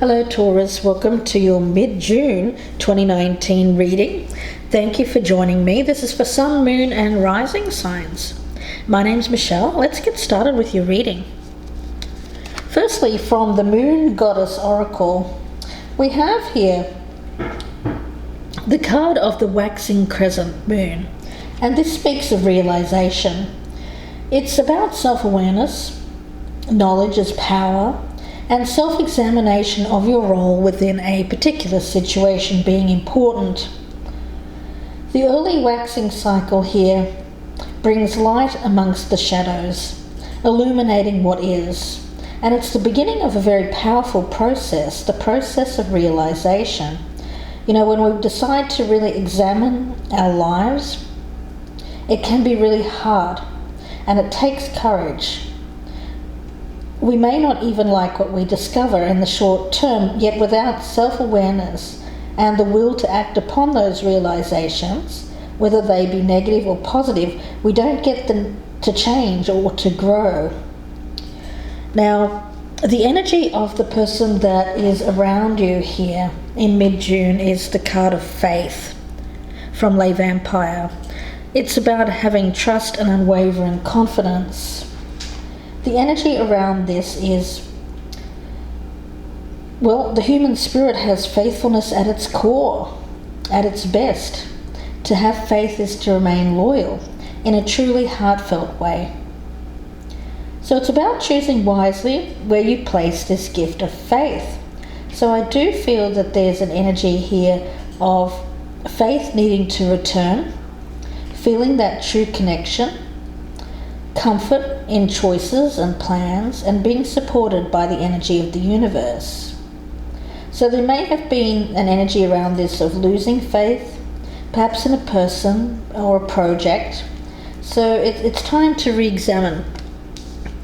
Hello Taurus, welcome to your mid-June 2019 reading. Thank you for joining me. This is for Sun, Moon and Rising signs. My name's Michelle. Let's get started with your reading. Firstly, from the Moon Goddess Oracle, we have here the card of the waxing crescent moon, and this speaks of realization. It's about self-awareness, knowledge as power, and self-examination of your role within a particular situation being important. The early waxing cycle here brings light amongst the shadows, illuminating what is, and it's the beginning of a very powerful process, the process of realization. You know, when we decide to really examine our lives, it can be really hard, and it takes courage. We may not even like what we discover in the short term, yet without self-awareness and the will to act upon those realizations, whether they be negative or positive, we don't get them to change or to grow. Now, the energy of the person that is around you here in mid-June is the card of faith from Les Vampires. It's about having trust and unwavering confidence. The energy around this is, well, the human spirit has faithfulness at its core, at its best. To have faith is to remain loyal in a truly heartfelt way. So it's about choosing wisely where you place this gift of faith. So I do feel that there's an energy here of faith needing to return, feeling that true connection, comfort in choices and plans, and being supported by the energy of the universe. So there may have been an energy around this of losing faith, perhaps in a person or a project. So it's time to re-examine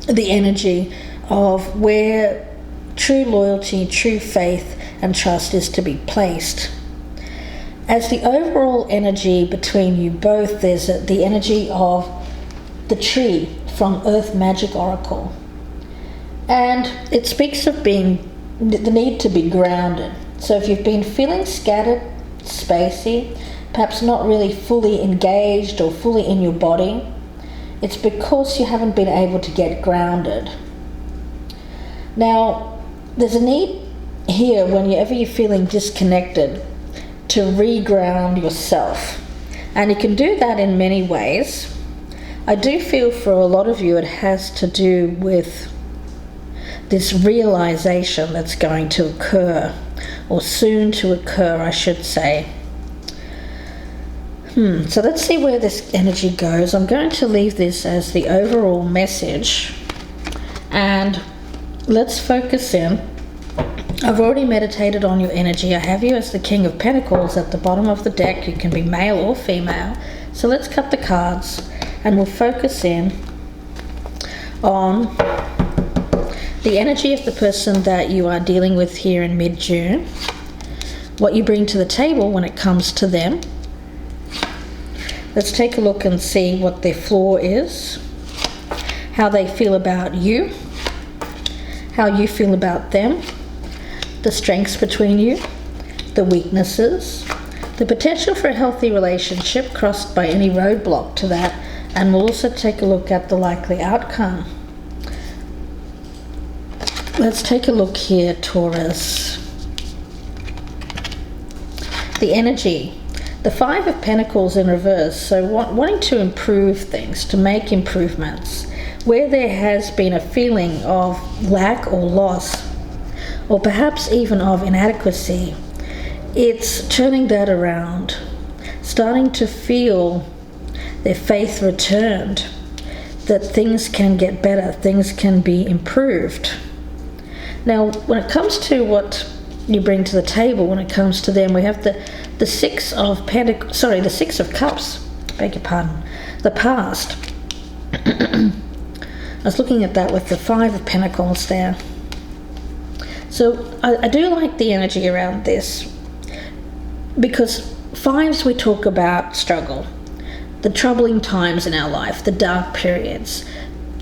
the energy of where true loyalty, true faith and trust is to be placed. As the overall energy between you both, there's the energy of the tree from Earth Magic Oracle, and it speaks of being the need to be grounded. So if you've been feeling scattered, spacey, perhaps not really fully engaged or fully in your body, it's because you haven't been able to get grounded. Now, there's a need here whenever you're feeling disconnected to reground yourself, and you can do that in many ways. I do feel for a lot of you it has to do with this realization that's going to occur, or soon to occur, I should say. So let's see where this energy goes. I'm going to leave this as the overall message, and let's focus in. I've already meditated on your energy. I have you as the King of Pentacles at the bottom of the deck. You can be male or female. So let's cut the cards, and we'll focus in on the energy of the person that you are dealing with here in mid-June, what you bring to the table when it comes to them. Let's take a look and see what their flaw is, how they feel about you, how you feel about them, the strengths between you, the weaknesses, the potential for a healthy relationship crossed by any roadblock to that, and we'll also take a look at the likely outcome. Let's take a look here, Taurus. The energy. The Five of Pentacles in reverse, so wanting to improve things, to make improvements. Where there has been a feeling of lack or loss, or perhaps even of inadequacy, it's turning that around, starting to feel their faith returned, that things can get better, things can be improved. Now, when it comes to what you bring to the table, when it comes to them, we have the Six of Pentacles, the Six of Cups, beg your pardon, the past. I was looking at that with the Five of Pentacles there. So I do like the energy around this, because fives, we talk about struggle, the troubling times in our life, the dark periods,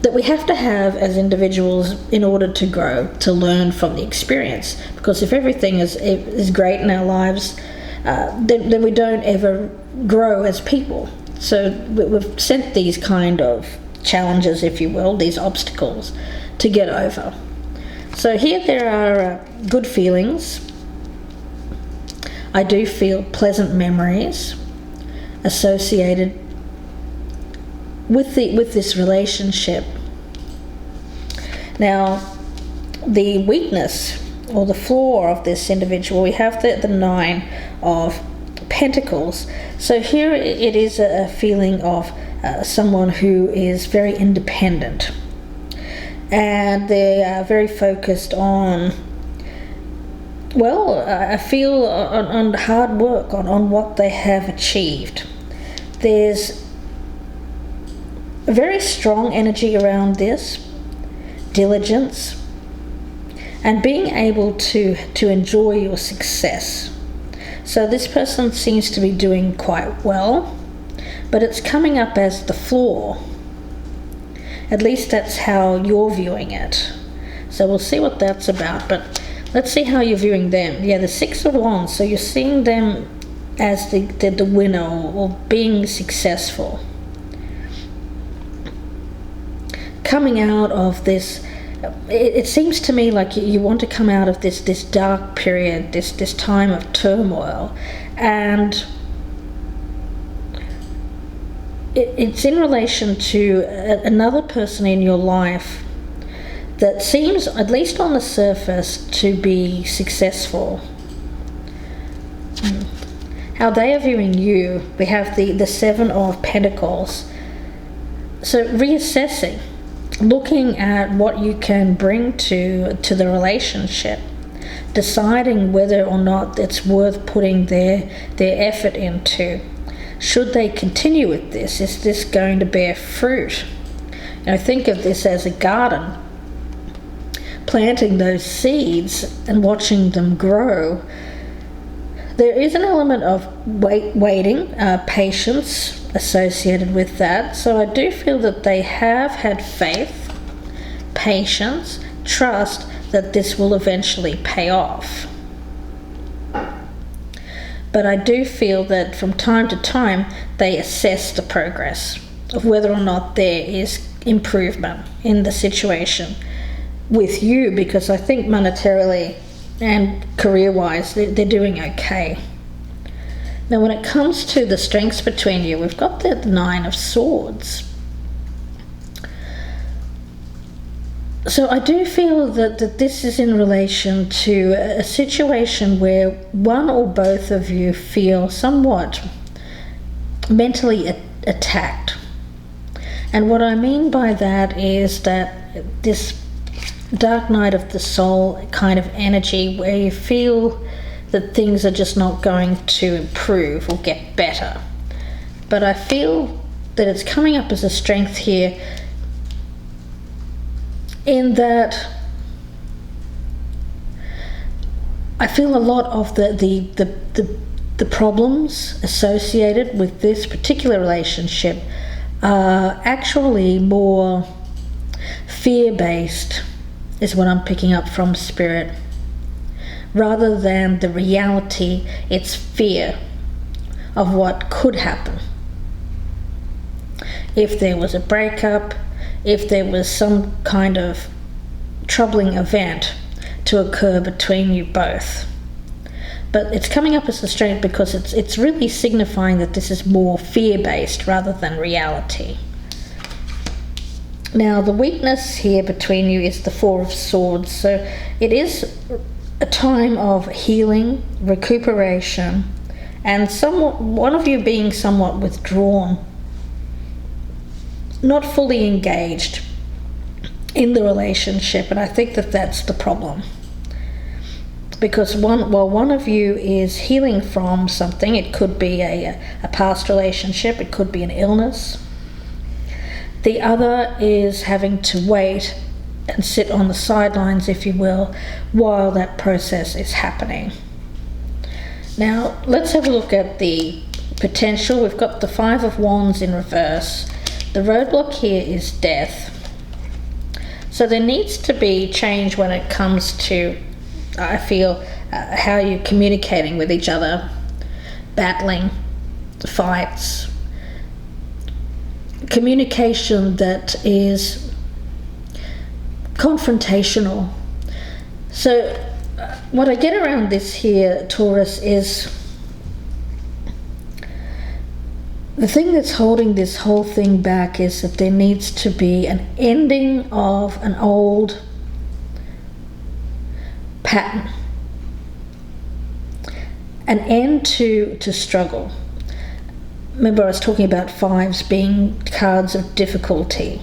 that we have to have as individuals in order to grow, to learn from the experience. Because if everything is great in our lives, then we don't ever grow as people. So we've set these kind of challenges, if you will, these obstacles to get over. So here there are good feelings. I do feel pleasant memories associated with this relationship. Now, the weakness or the flaw of this individual, we have the Nine of Pentacles. So here it is a feeling of someone who is very independent, and they are very focused on, well, I feel on hard work, on what they have achieved. There's a very strong energy around this, diligence, and being able to enjoy your success. So this person seems to be doing quite well, but it's coming up as the flaw. At least that's how you're viewing it. So we'll see what that's about, but let's see how you're viewing them. Yeah, the Six of Wands, so you're seeing them as the winner or being successful. Coming out of this, it seems to me like you want to come out of this dark period, this time of turmoil, and it's in relation to another person in your life that seems, at least on the surface, to be successful. How they are viewing you, we have the Seven of Pentacles. So reassessing, looking at what you can bring to the relationship, deciding whether or not it's worth putting their effort into. Should they continue with this? Is this going to bear fruit? Think of this as a garden. Planting those seeds and watching them grow. There is an element of waiting, patience associated with that. So I do feel that they have had faith, patience, trust that this will eventually pay off. But I do feel that from time to time they assess the progress of whether or not there is improvement in the situation with you, because I think monetarily and career-wise they're doing okay. Now when it comes to the strengths between you, we've got the Nine of Swords. So I do feel that this is in relation to a situation where one or both of you feel somewhat mentally attacked. And what I mean by that is that this dark night of the soul kind of energy where you feel that things are just not going to improve or get better. But I feel that it's coming up as a strength here, in that I feel a lot of the problems associated with this particular relationship are actually more fear-based, is what I'm picking up from Spirit. Rather than the reality, it's fear of what could happen. If there was a breakup, if there was some kind of troubling event to occur between you both. But it's coming up as a strength because it's really signifying that this is more fear-based rather than reality. Now the weakness here between you is the Four of Swords. So it is a time of healing, recuperation, and one of you being somewhat withdrawn, not fully engaged in the relationship. And I think that that's the problem, because while one of you is healing from something, it could be a past relationship, it could be an illness, the other is having to wait and sit on the sidelines, if you will, while that process is happening. Now let's have a look at the potential. We've got the Five of Wands in reverse. The roadblock here is death. So there needs to be change when it comes to, I feel, how you're communicating with each other, battling, fights, communication that is confrontational. So what I get around this here, Taurus, is the thing that's holding this whole thing back is that there needs to be an ending of an old pattern, an end to struggle. Remember, I was talking about fives being cards of difficulty.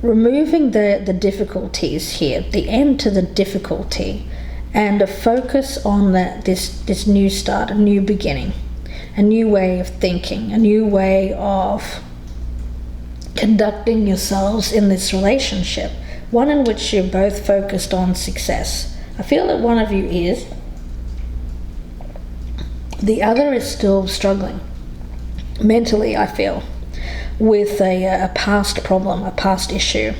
Removing the difficulties here, the end to the difficulty, and a focus on this new start, a new beginning, a new way of thinking, a new way of conducting yourselves in this relationship, one in which you're both focused on success. I feel that one of you is, the other is still struggling mentally, I feel, with a past problem, a past issue.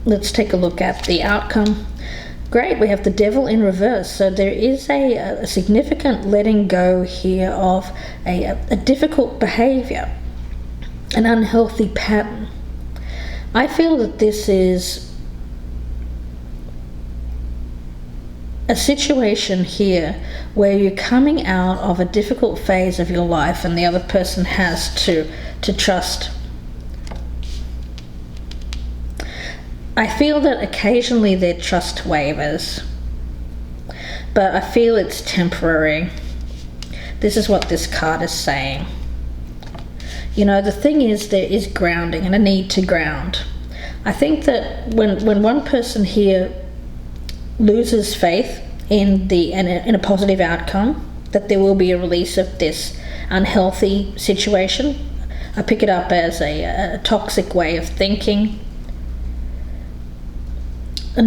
Let's take a look at the outcome. Great, we have the Devil in reverse. So there is a significant letting go here of a difficult behavior, an unhealthy pattern. I feel that this is a situation here where you're coming out of a difficult phase of your life and the other person has to trust. I feel that occasionally their trust wavers, but I feel it's temporary. This is what this card is saying. You know, the thing is, there is grounding and a need to ground. I think that when one person here loses faith in a positive outcome, that there will be a release of this unhealthy situation. I pick it up as a toxic way of thinking. A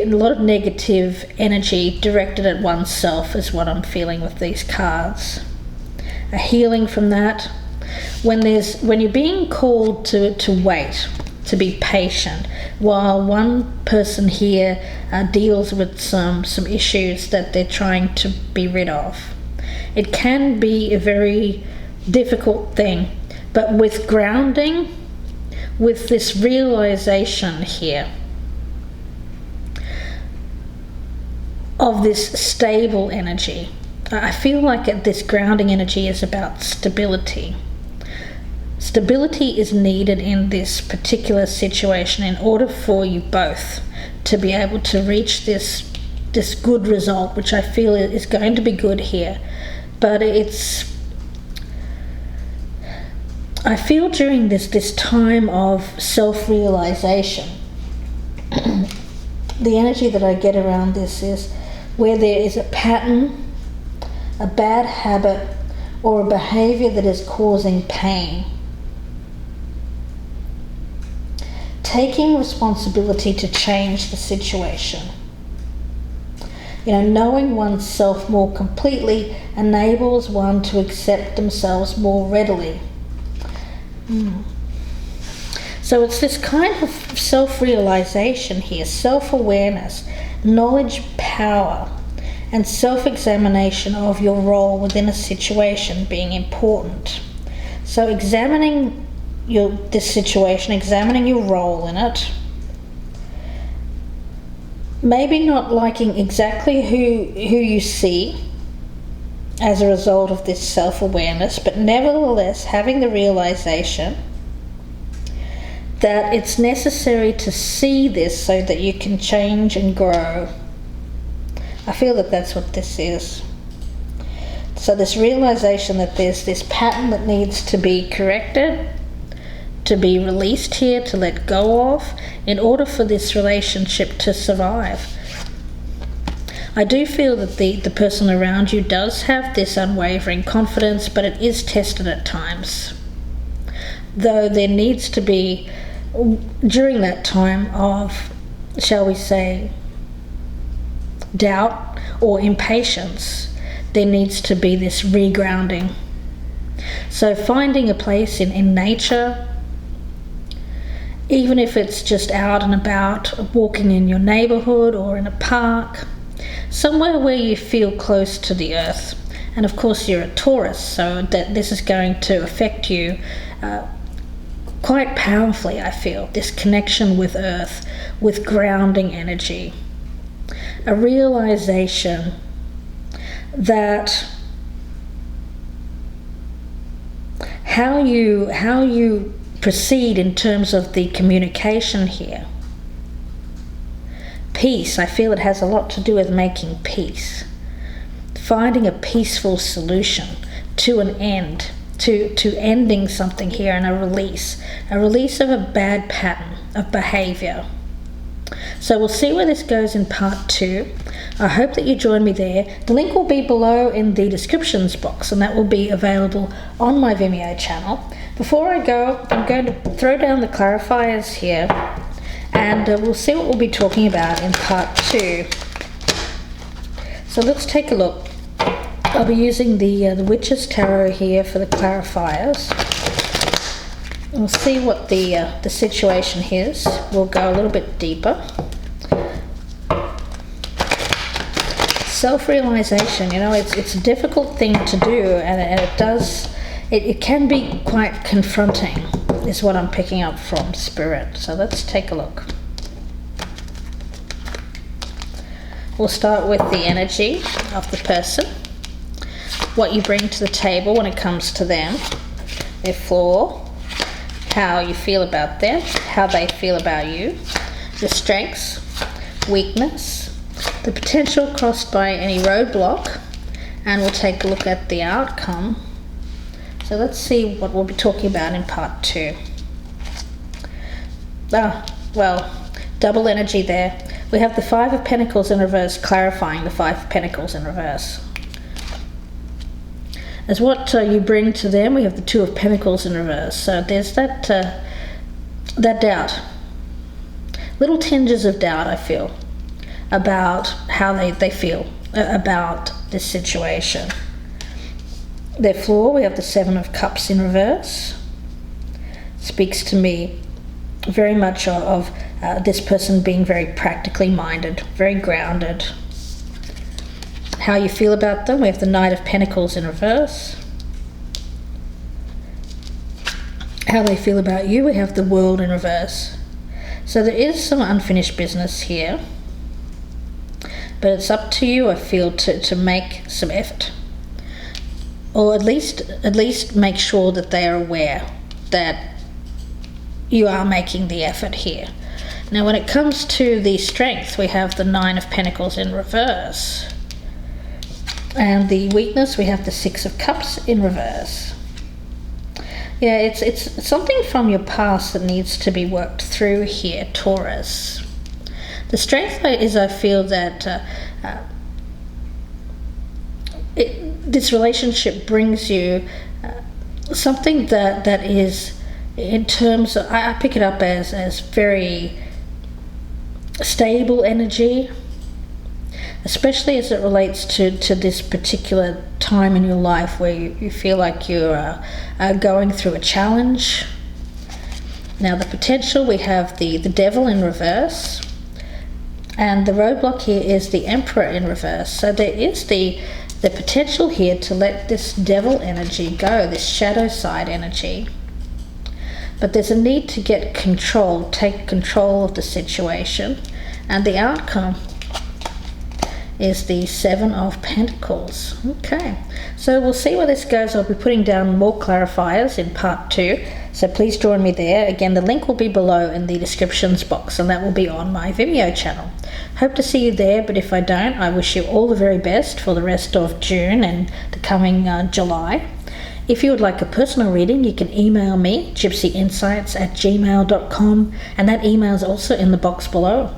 lot of negative energy directed at oneself is what I'm feeling with these cards. A healing from that. When you're being called to wait, to be patient, while one person here deals with some issues that they're trying to be rid of. It can be a very difficult thing, but with grounding, with this realization here of this stable energy. I feel like this grounding energy is about stability. Stability is needed in this particular situation in order for you both to be able to reach this good result, which I feel is going to be good here. But I feel during this time of self-realization, the energy that I get around this is where there is a pattern, a bad habit, or a behavior that is causing pain. Taking responsibility to change the situation. You know, knowing oneself more completely enables one to accept themselves more readily. So it's this kind of self-realization here, self-awareness, knowledge, power, and self-examination of your role within a situation being important. So examining this situation, examining your role in it, maybe not liking exactly who you see as a result of this self-awareness, but nevertheless having the realization that it's necessary to see this so that you can change and grow. I feel that that's what this is. So this realization that there's this pattern that needs to be corrected, to be released here, to let go of, in order for this relationship to survive. I do feel that the person around you does have this unwavering confidence, but it is tested at times. Though there needs to be, during that time of, shall we say, doubt or impatience, there needs to be this regrounding. So finding a place in nature, even if it's just out and about, walking in your neighborhood or in a park, somewhere where you feel close to the earth. And of course you're a Taurus, so that this is going to affect you quite powerfully, I feel. This connection with earth, with grounding energy. A realization that how you proceed in terms of the communication here. Peace, I feel it has a lot to do with making peace. Finding a peaceful solution to an end, to ending something here, and a release of a bad pattern of behavior. So we'll see where this goes in part 2. I hope that you join me there. The link will be below in the descriptions box, and that will be available on my Vimeo channel. Before I go, I'm going to throw down the clarifiers here, and we'll see what we'll be talking about in part 2. So let's take a look. I'll be using the Witch's Tarot here for the clarifiers. We'll see what the situation is. We'll go a little bit deeper. Self-realization, it's a difficult thing to do, and it can be quite confronting, is what I'm picking up from Spirit. So let's take a look. We'll start with the energy of the person, what you bring to the table when it comes to them, their flaw, how you feel about them, how they feel about you, the strengths, weakness, the potential crossed by any roadblock, and we'll take a look at the outcome. So let's see what we'll be talking about in part 2. Double energy there. We have the 5 of Pentacles in reverse, clarifying the 5 of Pentacles in reverse. As what you bring to them, we have the 2 of Pentacles in reverse. So there's that doubt. Little tinges of doubt, I feel, about how they feel about this situation. Their flaw, we have the 7 of Cups in reverse. Speaks to me very much of this person being very practically minded, very grounded. How you feel about them, we have the Knight of Pentacles in reverse. How they feel about you, we have the World in reverse. So there is some unfinished business here, but it's up to you, I feel, to make some effort, or at least make sure that they are aware that you are making the effort here. Now when it comes to the strength, we have the 9 of Pentacles in reverse. And the weakness, we have the 6 of Cups in reverse. Yeah, it's something from your past that needs to be worked through here, Taurus. The strength is, I feel that this relationship brings you something that is, in terms of, I pick it up as very stable energy, especially as it relates to this particular time in your life where you feel like you're going through a challenge. Now the potential, we have the Devil in reverse, and the roadblock here is the Emperor in reverse. So there is the potential here to let this Devil energy go, this shadow side energy. But there's a need to get control, take control of the situation, and the outcome is the 7 of Pentacles. Okay, so we'll see where this goes. I'll be putting down more clarifiers in part 2, so please join me there. Again, the link will be below in the descriptions box, and that will be on my Vimeo channel. Hope to see you there, but if I don't, I wish you all the very best for the rest of June and the coming July. If you would like a personal reading, you can email me, gypsyinsights@gmail.com, and that email is also in the box below.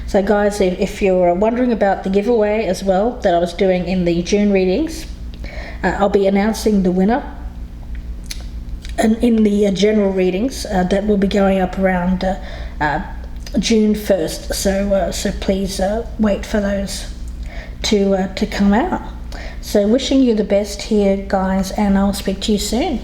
So guys, if you're wondering about the giveaway as well that I was doing in the June readings, I'll be announcing the winner in the general readings that will be going up around June 1st. So please wait for those to come out. So wishing you the best here, guys, and I'll speak to you soon.